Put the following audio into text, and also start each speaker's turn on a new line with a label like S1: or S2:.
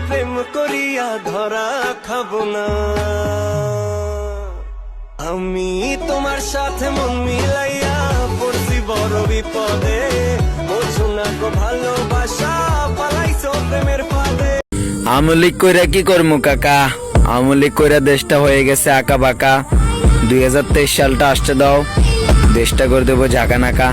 S1: প্রেম করিয়া ধরা খাবো না আমি তোমার সাথে মন মিলাইয়া পড়ছি বড় বিপদে বোঝো না গো ভালোবাসা পালাইছো প্রেমের ফাঁদে।
S2: আমলিক কইরা কি করমু কাকা, আমলিক কইরা দেশটা হয়ে গেছে আঁকা বাঁকা। 2023 সালটা আসতে দাও, দেশটা করে দেবো ঝাঁকা নাকা।